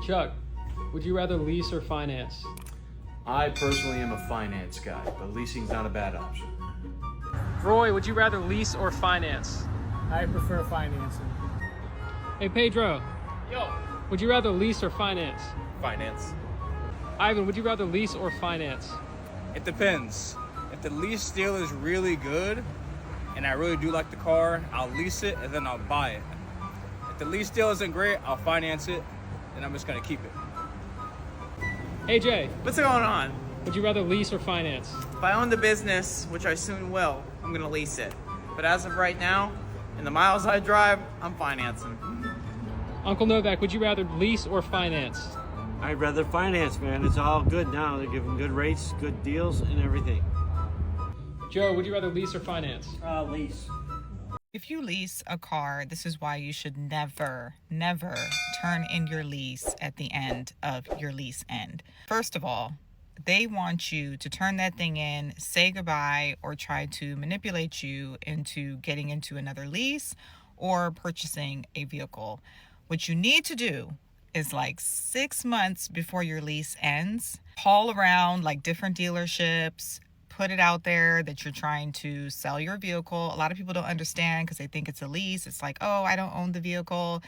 Chuck, would you rather lease or finance? I personally am a finance guy, but leasing's not a bad option. Roy, would you rather lease or finance? I prefer financing. Hey, Pedro, Yo, would you rather lease or finance? finance. Ivan, would you rather lease or finance? It depends. If the lease deal is really good and I really do like the car, I'll lease it and then I'll buy it. If the lease deal isn't great, I'll finance it and I'm just gonna keep it. Hey, Jay, What's going on? would you rather lease or finance? If I own the business, which I soon will, I'm gonna lease it. But as of right now, in the miles I drive, I'm financing. Uncle Novak, would you rather lease or finance? I'd rather finance, man. It's all good now. They're giving good rates, good deals, and everything. Joe, would you rather lease or finance? Lease. If you lease a car, this is why you should never turn in your lease at the end of your lease end. First of all, they want you to turn that thing in, say goodbye, or try to manipulate you into getting into another lease or purchasing a vehicle. What you need to do is like 6 months before your lease ends, call around like different dealerships, put it out there that you're trying to sell your vehicle. A lot of people don't understand because they think it's a lease. It's like, oh, I don't own the vehicle.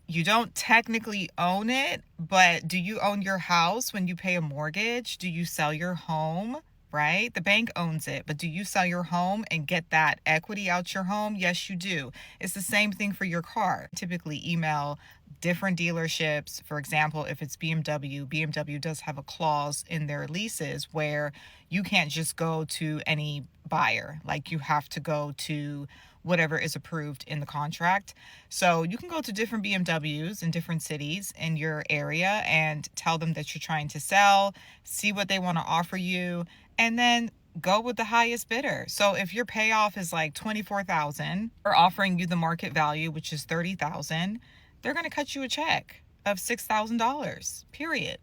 You don't technically own it, but do you own your house when you pay a mortgage? Do you sell your home, right? The bank owns it, but do you sell your home and get that equity out your home? Yes, you do. It's the same thing for your car. Typically email different dealerships. For example, if it's BMW does have a clause in their leases where you can't just go to any buyer. Like you have to go to whatever is approved in the contract. So you can go to different BMWs in different cities in your area and tell them that you're trying to sell, see what they want to offer you, and then go with the highest bidder. So if your payoff is like $24,000 or offering you the market value, which is $30,000, they're going to cut you a check of $6,000, period.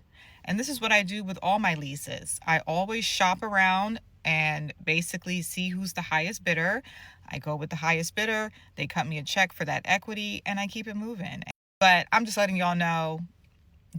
And this is what I do with all my leases. I always shop around and basically see who's the highest bidder. I go with the highest bidder. They cut me a check for that equity and I keep it moving. But I'm just letting y'all know,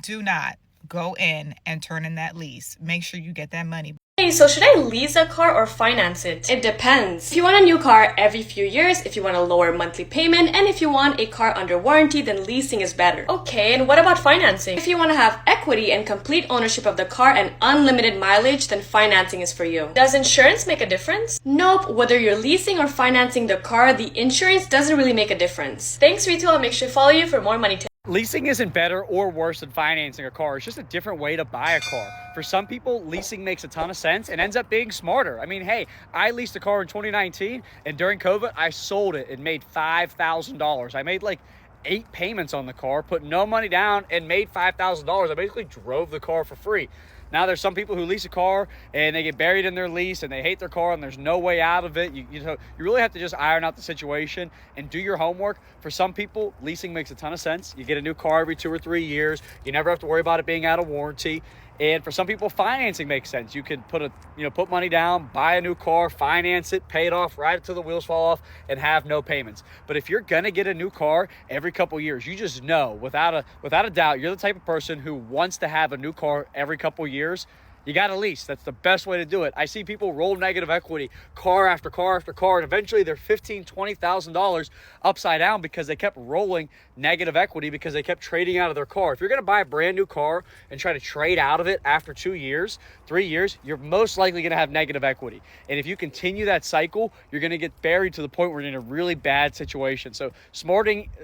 do not go in and turn in that lease. Make sure you get that money. Hey, so should I lease a car or finance it? It depends. If you want a new car every few years, if you want a lower monthly payment, and if you want a car under warranty, then leasing is better. Okay, and what about financing? If you want to have equity and complete ownership of the car and unlimited mileage, then financing is for you. Does insurance make a difference? Nope. Whether you're leasing or financing the car, the insurance doesn't really make a difference. Thanks, Retail. I'll make sure to follow you for more money tips. Leasing isn't better or worse than financing a car. It's just a different way to buy a car. For some people, leasing makes a ton of sense and ends up being smarter. I mean, hey, I leased a car in 2019 and during COVID, I sold it and made $5,000. I made like 8 payments on the car, put no money down and made $5,000. I basically drove the car for free. Now there's some people who lease a car and they get buried in their lease and they hate their car and there's no way out of it. You really have to just iron out the situation and do your homework. For some people, leasing makes a ton of sense. You get a new car every 2 or 3 years. You never have to worry about it being out of warranty. And for some people, financing makes sense. You can put money down, buy a new car, finance it, pay it off, ride it till the wheels fall off, and have no payments. But if you're gonna get a new car every couple years, you just know without a doubt, you're the type of person who wants to have a new car every couple years. You got to lease. That's the best way to do it. I see people roll negative equity, car after car after car, and eventually they're $15,000, $20,000 upside down because they kept rolling negative equity because they kept trading out of their car. If you're going to buy a brand new car and try to trade out of it after 2 years, 3 years, you're most likely going to have negative equity. And if you continue that cycle, you're going to get buried to the point where you're in a really bad situation. So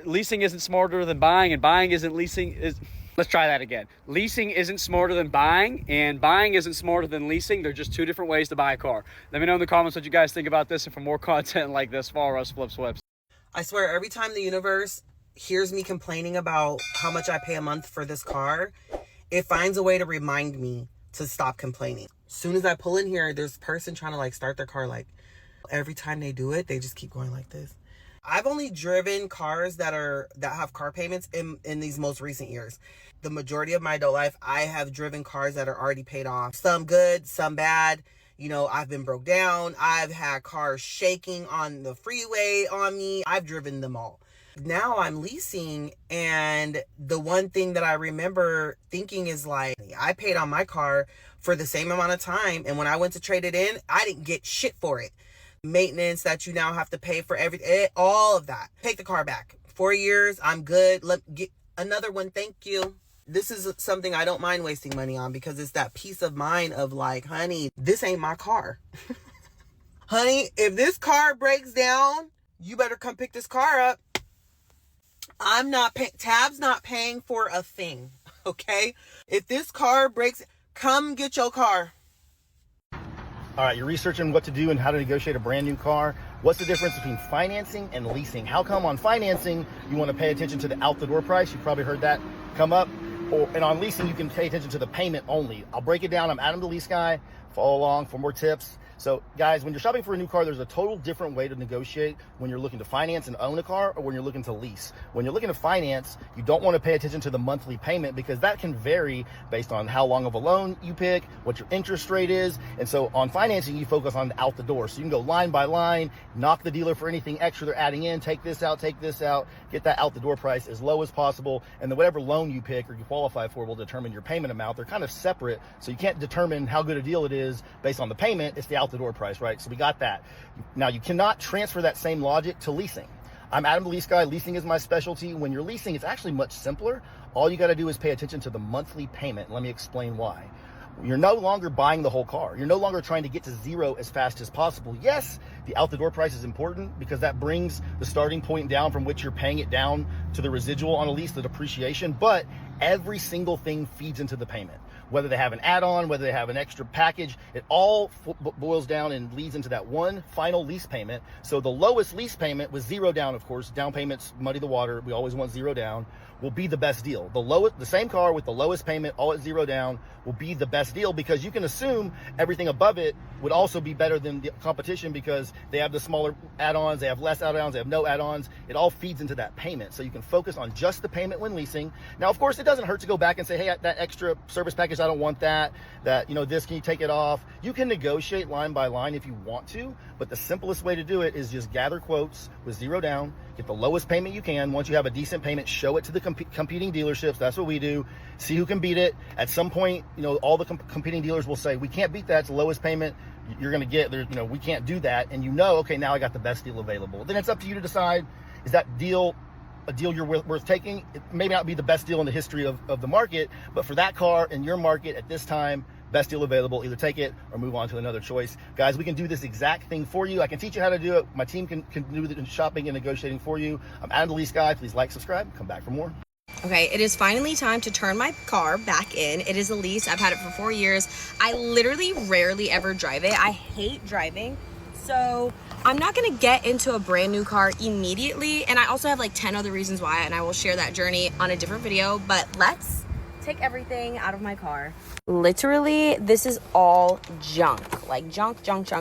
leasing isn't smarter than buying, and buying isn't leasing. Let's try that again. Leasing isn't smarter than buying, and buying isn't smarter than leasing. They're just 2 different ways to buy a car. Let me know in the comments what you guys think about this, and for more content like this, follow us, Flips Whips. I swear, every time the universe hears me complaining about how much I pay a month for this car, it finds a way to remind me to stop complaining. As soon as I pull in here, there's a person trying to like start their car. Like every time they do it, they just keep going like this. I've only driven cars that have car payments in these most recent years. The majority of my adult life, I have driven cars that are already paid off. Some good, some bad. You know, I've been broke down. I've had cars shaking on the freeway on me. I've driven them all. Now I'm leasing, and the one thing that I remember thinking is like, I paid on my car for the same amount of time, and when I went to trade it in, I didn't get shit for it. Maintenance that you now have to pay for everything, all of that. Take the car back. 4 years, I'm good. Let get another one, thank you. This is something I don't mind wasting money on, because it's that peace of mind of like, honey, this ain't my car. Honey, if this car breaks down, you better come pick this car up. I'm not paying, Tab's not paying for a thing, okay? If this car breaks, come get your car. All right, you're researching what to do and how to negotiate a brand new car. What's the difference between financing and leasing? How come on financing, you want to pay attention to the out-the-door price? You've probably heard that come up. And on leasing, you can pay attention to the payment only. I'll break it down. I'm Adam, the lease guy. Follow along for more tips. So guys, when you're shopping for a new car, there's a total different way to negotiate when you're looking to finance and own a car, or when you're looking to lease. When you're looking to finance, you don't want to pay attention to the monthly payment, because that can vary based on how long of a loan you pick, what your interest rate is. And so on financing, you focus on out the door. So you can go line by line, knock the dealer for anything extra they're adding in, take this out, get that out the door price as low as possible. And then whatever loan you pick or you qualify for will determine your payment amount. They're kind of separate. So you can't determine how good a deal it is based on the payment. It's the out the door price, right? So we got that. Now you cannot transfer that same logic to leasing. I'm Adam, the lease guy. Leasing is my specialty. When you're leasing, it's actually much simpler. All you got to do is pay attention to the monthly payment. Let me explain why. You're no longer buying the whole car. You're no longer trying to get to zero as fast as possible. Yes, the out the door price is important, because that brings the starting point down from which you're paying it down to the residual on a lease, the depreciation, but every single thing feeds into the payment. Whether they have an add-on, whether they have an extra package, it all boils down and leads into that one final lease payment. So the lowest lease payment was zero down, of course. Down payments muddy the water. We always want zero down. Will be the best deal. The same car with the lowest payment, all at zero down, will be the best deal, because you can assume everything above it would also be better than the competition, because they have the smaller add-ons, they have less add-ons, they have no add-ons. It all feeds into that payment. So you can focus on just the payment when leasing. Now, of course, it doesn't hurt to go back and say, hey, that extra service package, I don't want that, this, can you take it off? You can negotiate line by line if you want to, but the simplest way to do it is just gather quotes with zero down, get the lowest payment you can. Once you have a decent payment, show it to the competing dealerships. That's what we do. See who can beat it. At some point, all the competing dealers will say, we can't beat that. It's the lowest payment you're going to get. We can't do that. And okay, now I got the best deal available. Then it's up to you to decide, is that deal a deal you're worth taking? It may not be the best deal in the history of the market, but for that car in your market at this time, best deal available. Either take it or move on to another choice. Guys, we can do this exact thing for you. I can teach you how to do it. My team can do the shopping and negotiating for you. I'm Adam, the lease guy. Please like, subscribe, come back for more. Okay, it is finally time to turn my car back in. It is a lease. I've had it for 4 years. I literally rarely ever drive it. I hate driving. So I'm not gonna get into a brand new car immediately. And I also have like 10 other reasons why, and I will share that journey on a different video. But let's take everything out of my car. Literally, this is all junk. Like junk.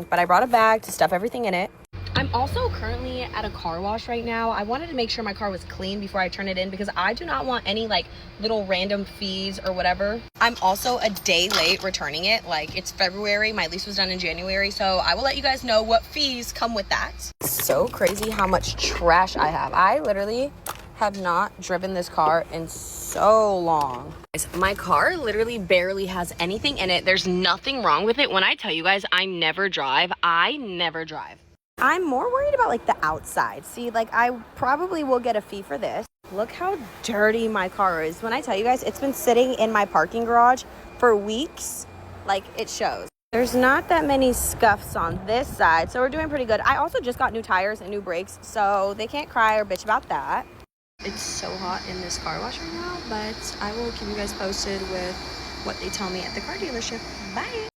But I brought a bag to stuff everything in it. I'm also currently at a car wash right now. I wanted to make sure my car was clean before I turn it in, because I do not want any like little random fees or whatever. I'm also a day late returning it. Like, it's February, my lease was done in January, so I will let you guys know what fees come with that. So crazy how much trash I have. I literally have not driven this car in so long. My car literally barely has anything in it. There's nothing wrong with it. When I tell you guys I never drive. I'm more worried about like the outside. See, like I probably will get a fee for this. Look how dirty my car is. When I tell you guys, it's been sitting in my parking garage for weeks. Like, it shows. There's not that many scuffs on this side, so we're doing pretty good. I also just got new tires and new brakes, so they can't cry or bitch about that. It's so hot in this car wash right now, but I will keep you guys posted with what they tell me at the car dealership. Bye.